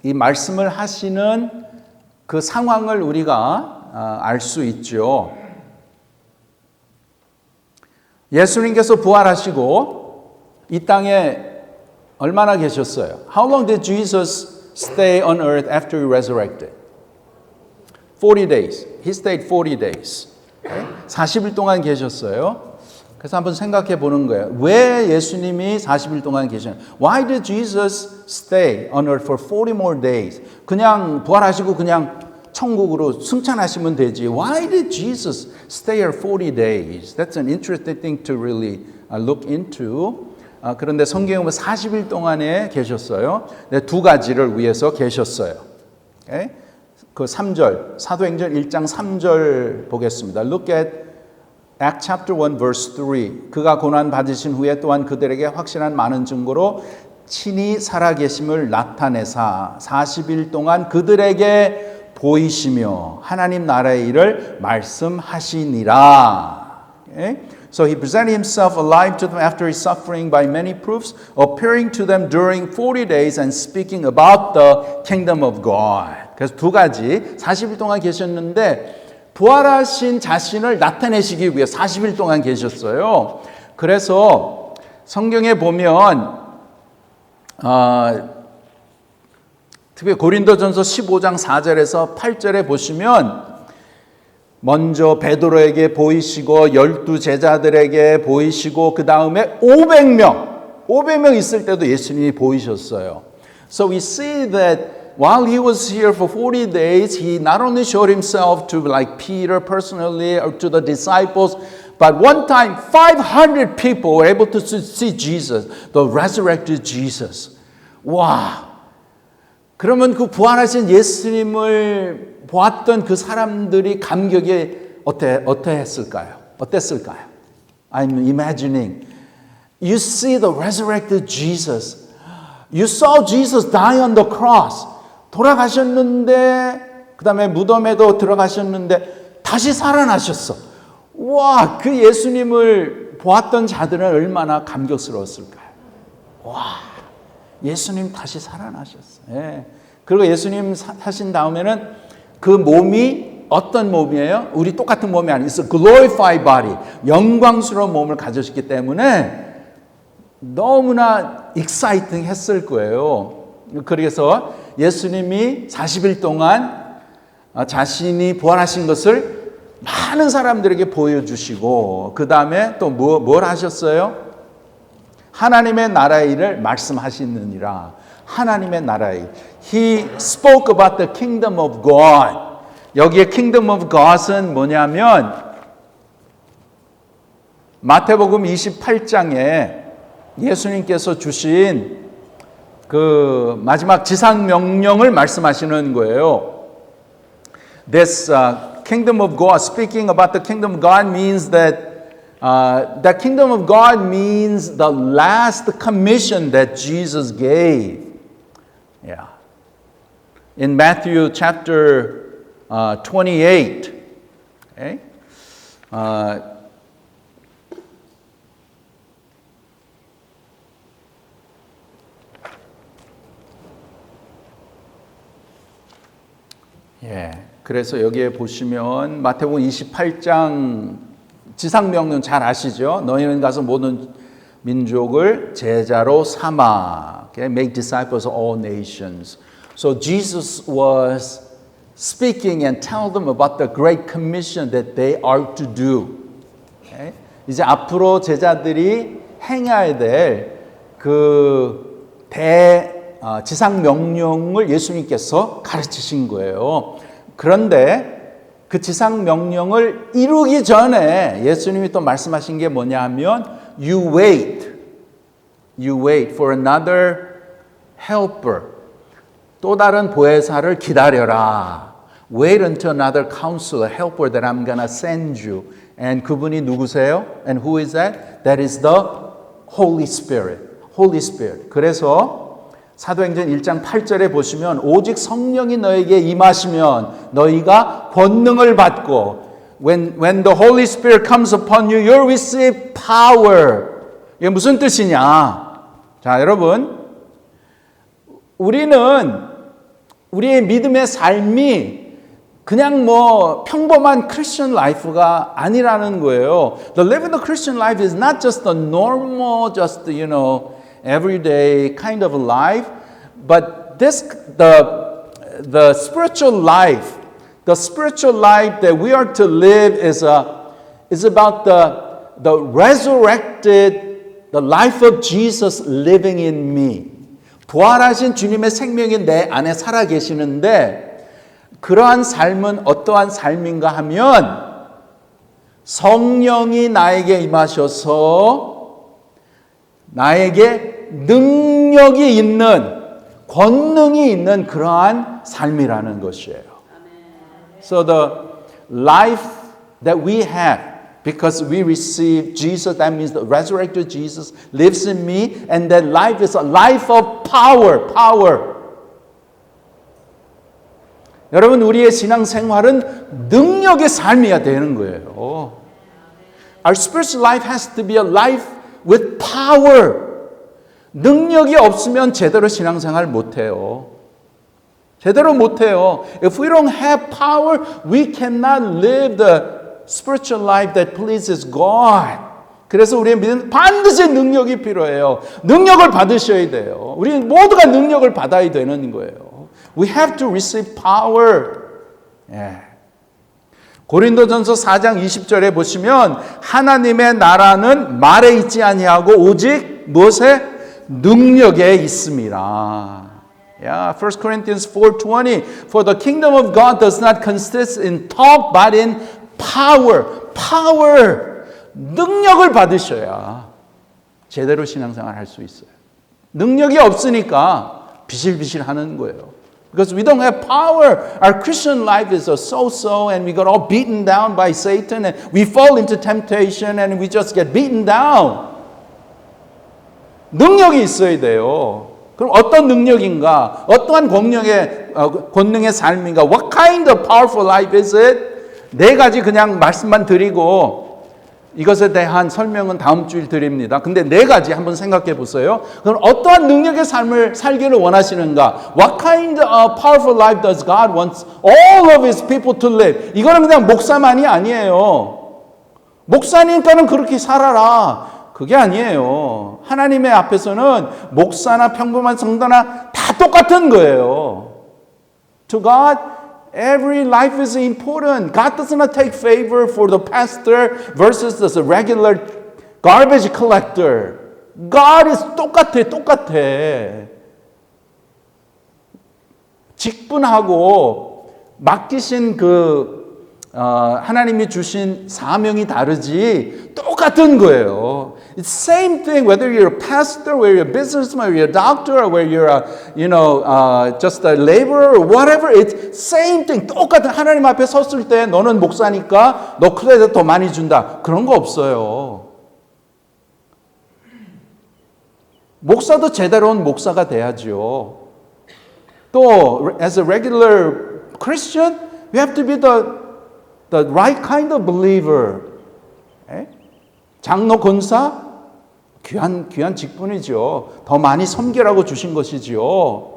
이 말씀을 하시는 그 상황을 우리가 알 수 있죠. 예수님께서 부활하시고 이 땅에 얼마나 계셨어요? How long did Jesus stay on earth after he resurrected? 40 days. He stayed 40 days. 40일 동안 계셨어요. 그래서 한번 생각해 보는 거예요. 왜 예수님이 40일 동안 계셨나요? Why did Jesus stay on earth for 40 more days? 그냥 부활하시고 그냥 천국으로 승천하시면 되지. Why did Jesus stay here 40 days? That's an interesting thing to really look into. 그런데 성경에 보면 40일 동안에 계셨어요. 두 가지를 위해서 계셨어요. Okay? 그 3절, 사도행전 1장 3절 보겠습니다. Look at Acts chapter 1 verse 3. 그가 고난 받으신 후에 또한 그들에게 확실한 많은 증거로 친히 살아계심을 나타내사 40일 동안 그들에게 보이시며 하나님 나라의 일을 말씀하시니라. Okay? So he presented himself alive to them after his suffering by many proofs, appearing to them during 40 days and speaking about the kingdom of God. 그래서 두 가지, 40일 동안 계셨는데 부활하신 자신을 나타내시기 위해 40일 동안 계셨어요. 그래서 성경에 보면 특히 고린도전서 15장 4절에서 8절에 보시면 먼저 베드로에게 보이시고 12 제자들에게 보이시고 그 다음에 500명 있을 때도 예수님이 보이셨어요. So we see that while he was here for 40 days, he not only showed himself to like Peter personally or to the disciples, but one time 500 people were able to see Jesus, the resurrected Jesus. 와! 그러면 그 부활하신 예수님을 보았던 그 사람들이 감격이 어땠을까요? I'm imagining. You see the resurrected Jesus. You saw Jesus die on the cross. 돌아가셨는데 그 다음에 무덤에도 들어가셨는데 다시 살아나셨어. 와, 그 예수님을 보았던 자들은 얼마나 감격스러웠을까요? 와. 예수님 다시 살아나셨어요. 예. 그리고 예수님 사신 다음에는 그 몸이 어떤 몸이에요? 우리 똑같은 몸이 아니에요. It's a glorified body. 영광스러운 몸을 가졌기 때문에 너무나 exciting 했을 거예요. 그래서 예수님이 40일 동안 자신이 부활하신 것을 많은 사람들에게 보여주시고 그 다음에 또 뭘 하셨어요? 하나님의 나라의 일을 말씀하시느니라. 하나님의 나라의 일. He spoke about the kingdom of God. 여기에 kingdom of God은 뭐냐면 마태복음 28장에 예수님께서 주신 그 마지막 지상 명령을 말씀하시는 거예요. This kingdom of God, speaking about the kingdom of God means that The kingdom of God means the last commission that Jesus gave. Yeah. In Matthew chapter 28, okay? 예. 그래서 여기에 보시면 마태복음 28장 지상명령 잘 아시죠? 너희는 가서 모든 민족을 제자로 삼아. Okay? Make disciples of all nations. So Jesus was speaking and tell them about the great commission that they are to do. Okay? 이제 앞으로 제자들이 행해야 될 그 지상 명령을 예수님께서 가르치신 거예요. 그런데 그 지상 명령을 이루기 전에 예수님이 또 말씀하신 게 뭐냐 하면 You wait for another helper. 또 다른 보혜사를 기다려라. Wait until another counselor, helper that I'm gonna send you. And 그분이 누구세요? And who is that? That is the Holy Spirit. Holy Spirit. 그래서 사도행전 1장 8절에 보시면 오직 성령이 너에게 임하시면 너희가 권능을 받고 when the Holy Spirit comes upon you, you'll receive power. 이게 무슨 뜻이냐? 자, 여러분, 우리의 믿음의 삶이 그냥 뭐 평범한 크리스천 라이프가 아니라는 거예요. The living the Christian life is not just the normal, just everyday kind of life, but the spiritual life that we are to live is about the resurrected, the life of Jesus living in me. 부활하신 주님의 생명이 내 안에 살아계시는데 그러한 삶은 어떠한 삶인가 하면 성령이 나에게 임하셔서 나에게 능력이 있는 권능이 있는 그러한 삶이라는 것이에요. So the life that we have because we receive Jesus, that means the resurrected Jesus lives in me, and that life is a life of power. 여러분, 우리의 신앙생활은 능력의 삶이어야 되는 거예요. Our spiritual life has to be a life with power. 능력이 없으면 제대로 신앙생활 못해요. 제대로 못해요. If we don't have power, we cannot live the spiritual life that pleases God. 그래서 우리의 믿음은 반드시 능력이 필요해요. 능력을 받으셔야 돼요. 우리 모두가 능력을 받아야 되는 거예요. We have to receive power. 예. 고린도전서 4장 20절에 보시면 하나님의 나라는 말에 있지 아니하고 오직 무엇에? 능력에 있습니다. Yeah, 1 Corinthians 4:20 For the kingdom of God does not consist in talk but in power. 능력을 받으셔야 제대로 신앙생활 할 수 있어요. 능력이 없으니까 비실비실하는 거예요. Because we don't have power. Our Christian life is a so-so and we got all beaten down by Satan and we fall into temptation and we just get beaten down. 능력이 있어야 돼요. 그럼 어떤 능력인가? 어떠한 권능의 삶인가? What kind of powerful life is it? 네 가지 그냥 말씀만 드리고 이것에 대한 설명은 다음 주일 드립니다. 근데 네 가지 한번 생각해 보세요. 그럼 어떠한 능력의 삶을 살기를 원하시는가? What kind of powerful life does God want all of His people to live? 이거는 그냥 목사만이 아니에요. 목사니까는 그렇게 살아라. 그게 아니에요. 하나님의 앞에서는 목사나 평범한 성도나 다 똑같은 거예요. To God, every life is important. God does not take favor for the pastor versus the regular garbage collector. God is 똑같아. 직분하고 맡기신 하나님이 주신 사명이 다르지 똑같은 거예요. It's same thing whether you're a pastor, whether you're a businessman, whether you're a doctor, or whether you're just a laborer, or whatever. It's same thing. 똑같은 하나님 앞에 섰을 때 너는 목사니까 너 크레딧 더 많이 준다. 그런 거 없어요. 목사도 제대로 온 목사가 돼야죠. 또 as a regular Christian, we have to be the right kind of believer. 장로 권사 귀한 직분이죠. 더 많이 섬기라고 주신 것이지요.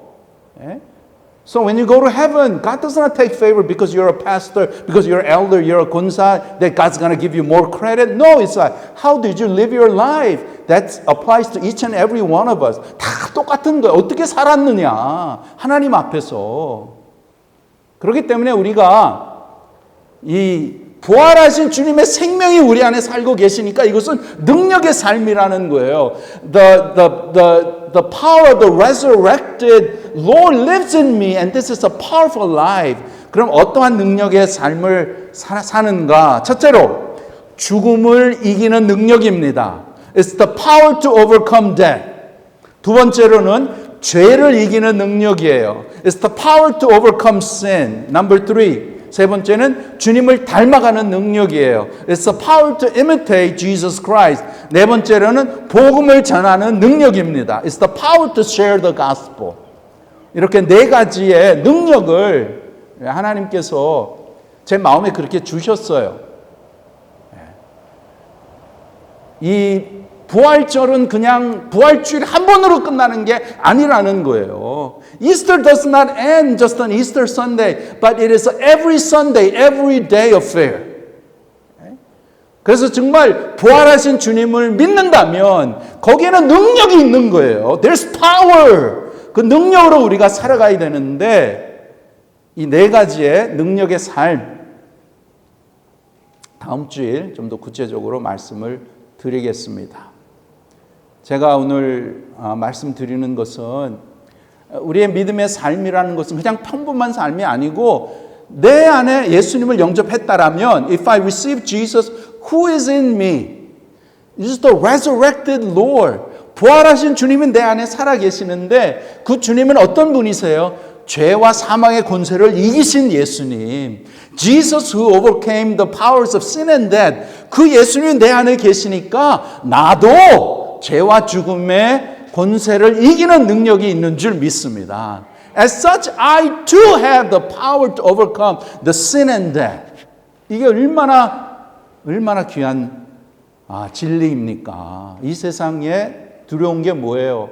So when you go to heaven, God does not take favor because you're a pastor, because you're an elder, you're a 권사, that God's going to give you more credit. No, it's like, how did you live your life? That applies to each and every one of us. 다 똑같은 거예요. 어떻게 살았느냐. 하나님 앞에서. 그렇기 때문에 우리가 이 부활하신 주님의 생명이 우리 안에 살고 계시니까 이것은 능력의 삶이라는 거예요. The power of the resurrected Lord lives in me and this is a powerful life. 그럼 어떠한 능력의 삶을 사는가? 첫째로 죽음을 이기는 능력입니다. It's the power to overcome death. 두 번째로는 죄를 이기는 능력이에요. It's the power to overcome sin. Number three. 세 번째는 주님을 닮아가는 능력이에요. It's the power to imitate Jesus Christ. 네 번째로는 복음을 전하는 능력입니다. It's the power to share the gospel. 이렇게 네 가지의 능력을 하나님께서 제 마음에 그렇게 주셨어요. 이 부활절은 그냥 부활주일 한 번으로 끝나는 게 아니라는 거예요. Easter does not end just on Easter Sunday, but it is every Sunday, every day affair. 그래서 정말 부활하신 주님을 믿는다면 거기에는 능력이 있는 거예요. There's power. 그 능력으로 우리가 살아가야 되는데 이 네 가지의 능력의 삶 다음 주일 좀 더 구체적으로 말씀을 드리겠습니다. 제가 오늘 말씀드리는 것은 우리의 믿음의 삶이라는 것은 그냥 평범한 삶이 아니고 내 안에 예수님을 영접했다라면 If I receive Jesus, who is in me? This is the resurrected Lord. 부활하신 주님은 내 안에 살아계시는데 그 주님은 어떤 분이세요? 죄와 사망의 권세를 이기신 예수님. Jesus who overcame the powers of sin and death. 그 예수님이 내 안에 계시니까 나도 죄와 죽음의 권세를 이기는 능력이 있는 줄 믿습니다. As such, I too have the power to overcome the sin and death. 이게 얼마나 귀한 진리입니까? 이 세상에 두려운 게 뭐예요?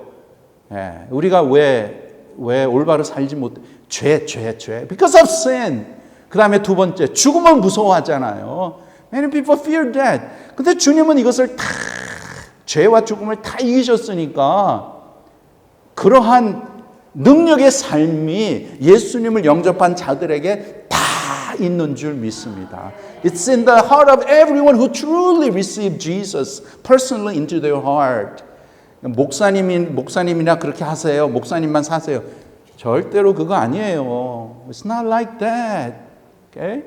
우리가 왜 올바로 살지 못해? 죄. Because of sin. 그 다음에 두 번째, 죽음을 무서워하잖아요. Many people fear death. 근데 주님은 이것을 다 죄와 죽음을 다 이기셨으니까 그러한 능력의 삶이 예수님을 영접한 자들에게 다 있는 줄 믿습니다. It's in the heart of everyone who truly received Jesus personally into their heart. 목사님이나 그렇게 하세요. 목사님만 사세요. 절대로 그거 아니에요. It's not like that. Okay?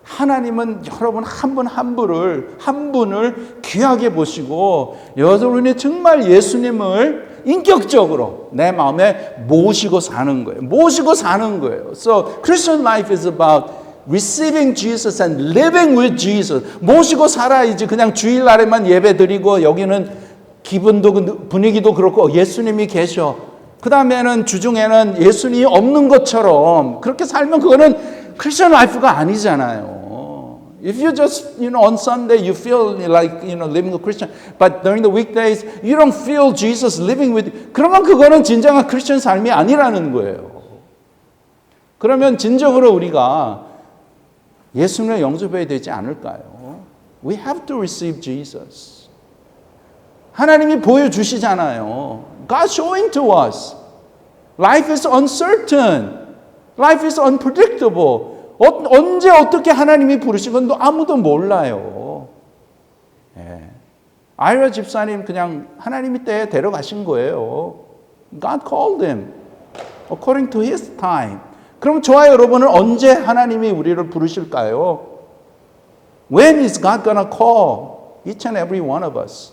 하나님은 여러분 한 분 한 분을 귀하게 보시고 여러분이 정말 예수님을 인격적으로 내 마음에 모시고 사는 거예요. So Christian life is about receiving Jesus and living with Jesus. 모시고 살아야지 그냥 주일날에만 예배 드리고 여기는 기분도 분위기도 그렇고 예수님이 계셔. 그 다음에는 주중에는 예수님이 없는 것처럼 그렇게 살면 그거는 크리스천 라이프가 아니잖아요. If you just, on Sunday you feel like, living a Christian, but during the weekdays you don't feel Jesus living with, 그러면 그거는 진정한 크리스천 삶이 아니라는 거예요. 그러면 진정으로 우리가 예수님을 영접해야 되지 않을까요? We have to receive Jesus. 하나님이 보여주시잖아요. God showing to us. Life is uncertain. Life is unpredictable. 언제 어떻게 하나님이 부르신 건 아무도 몰라요. 아이라 집사님 그냥 하나님이 때에 데려가신 거예요. God called him according to his time. 그럼 저와 여러분은 언제 하나님이 우리를 부르실까요? When is God gonna call? Each and every one of us.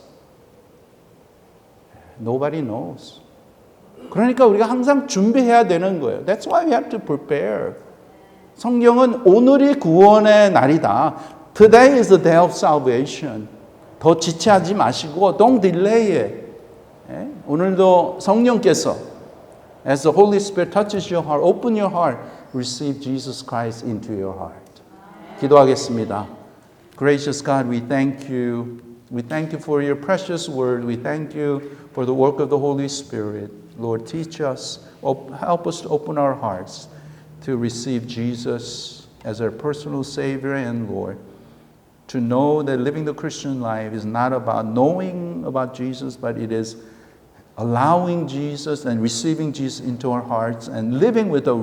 Nobody knows. 그러니까 우리가 항상 준비해야 되는 거예요. That's why we have to prepare. 성경은 오늘이 구원의 날이다. Today is the day of salvation. 더 지체하지 마시고 don't delay it. 오늘도 성령께서 as the Holy Spirit touches your heart, open your heart, receive Jesus Christ into your heart. 기도하겠습니다. Gracious God, we thank you. We thank you for your precious word. We thank you for the work of the Holy Spirit. Lord, teach us, help us to open our hearts to receive Jesus as our personal Savior and Lord. To know that living the Christian life is not about knowing about Jesus, but it is allowing Jesus and receiving Jesus into our hearts and living with the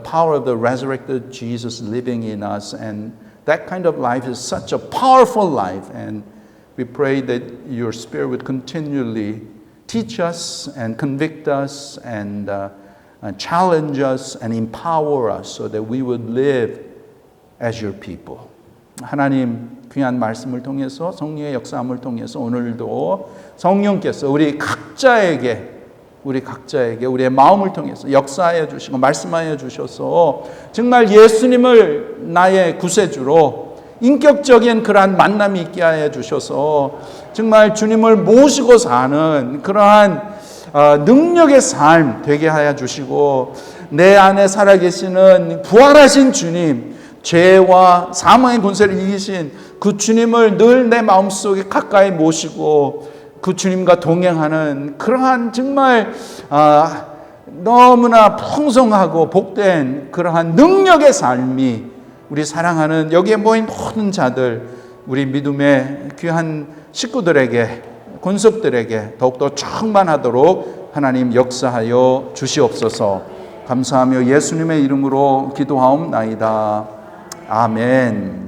power of the resurrected Jesus living in us. And that kind of life is such a powerful life. And we pray that your Spirit would continually teach us and convict us and challenge us and empower us so that we would live as your people. 하나님 귀한 말씀을 통해서 성령의 역사함을 통해서 오늘도 성령께서 우리 각자에게 우리의 마음을 통해서 역사하여 주시고 말씀하여 주셔서 정말 예수님을 나의 구세주로 인격적인 그러한 만남이 있게 하여 주셔서 정말 주님을 모시고 사는 그러한 능력의 삶 되게 하여 주시고 내 안에 살아계시는 부활하신 주님, 죄와 사망의 권세를 이기신 그 주님을 늘 내 마음속에 가까이 모시고 그 주님과 동행하는 그러한 정말 너무나 풍성하고 복된 그러한 능력의 삶이 우리 사랑하는 여기에 모인 모든 자들, 우리 믿음의 귀한 식구들에게, 권속들에게 더욱더 충만하도록 하나님 역사하여 주시옵소서. 감사하며 예수님의 이름으로 기도하옵나이다. 아멘.